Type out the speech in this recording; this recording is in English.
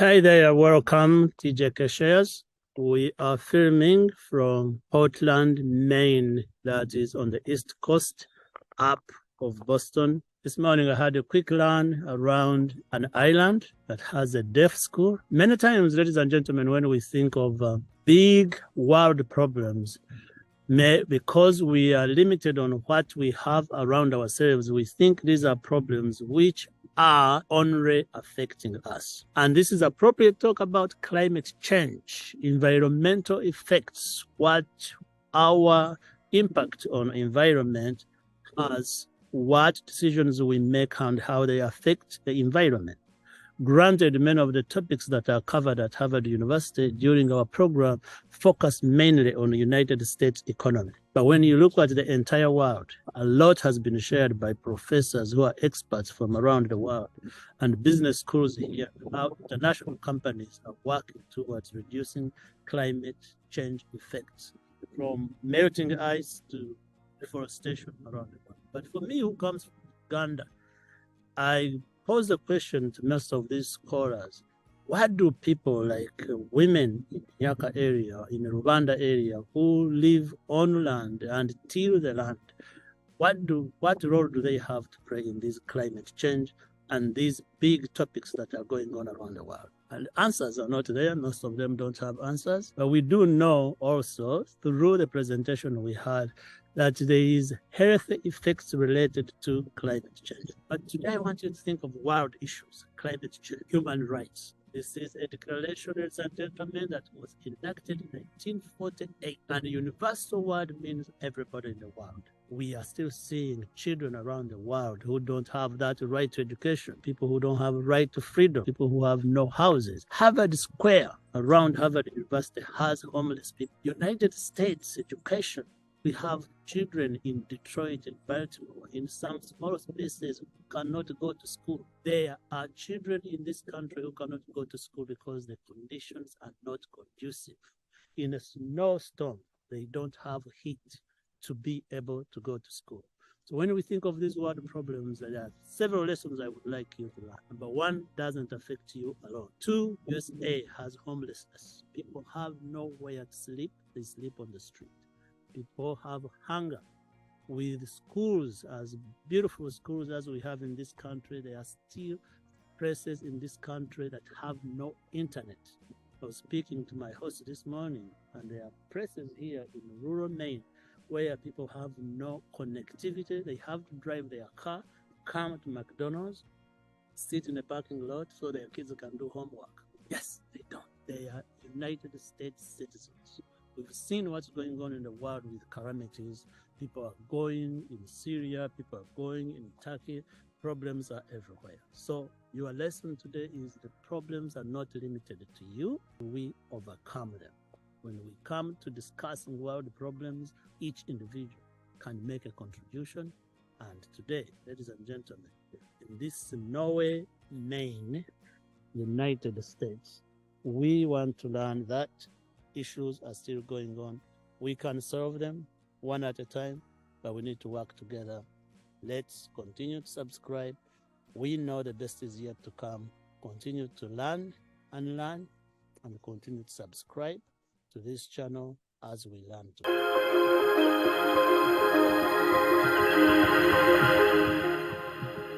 Hi there, welcome TJK Shares. We are filming from Portland, Maine, that is on the east coast up of Boston. This morning I had a quick run around an island that has a deaf school. Many times, ladies and gentlemen, when we think of big world problems, because we are limited on what we have around ourselves, we think these are problems which are only affecting us. And this is appropriate to talk about climate change, environmental effects, what our impact on environment has, what decisions we make and how they affect the environment. Granted, many of the topics that are covered at Harvard University during our program focus mainly on the United States economy. But when you look at the entire world, a lot has been shared by professors who are experts from around the world, and business schools here, how international companies are working towards reducing climate change effects, from melting ice to deforestation around the world. But for me, who comes from Uganda, I pose the question to most of these scholars: what do people like women in Yaka area, in the Rwanda area, who live on land and till the land, what role do they have to play in this climate change and these big topics that are going on around the world? And answers are not there. Most of them don't have answers. But we do know also through the presentation we had that there is health effects related to climate change. But today I want you to think of world issues: climate change, human rights. This is a declaration, ladies and gentlemen, that was enacted in 1948, and universal word means everybody in the world. We are still seeing children around the world who don't have that right to education, people who don't have a right to freedom, people who have no houses. Harvard Square around Harvard University has homeless people. United States education, we have children in Detroit and Baltimore, in some small spaces, who cannot go to school. There are children in this country who cannot go to school because the conditions are not conducive. In a snowstorm, they don't have heat to be able to go to school. So when we think of these world problems, there are several lessons I would like you to learn. Number one, doesn't affect you alone. Two, USA has homelessness. People have nowhere to sleep. They sleep on the street. People have hunger. With schools, as beautiful schools as we have in this country, there are still places in this country that have no internet. I was speaking to my host this morning, and there are places here in rural Maine where people have no connectivity. They have to drive their car, come to McDonald's, sit in a parking lot so their kids can do homework. Yes, they don't. They are United States citizens. We've seen what's going on in the world with calamities. People are going in Syria, people are going in Turkey. Problems are everywhere. So your lesson today is the problems are not limited to you. We overcome them. When we come to discussing world problems, each individual can make a contribution. And today, ladies and gentlemen, in this Norway, Maine, United States, we want to learn that issues are still going on. We can solve them one at a time, but we need to work together. Let's continue to subscribe. We know the best is yet to come. Continue to learn, and continue to subscribe to this channel as we learn together.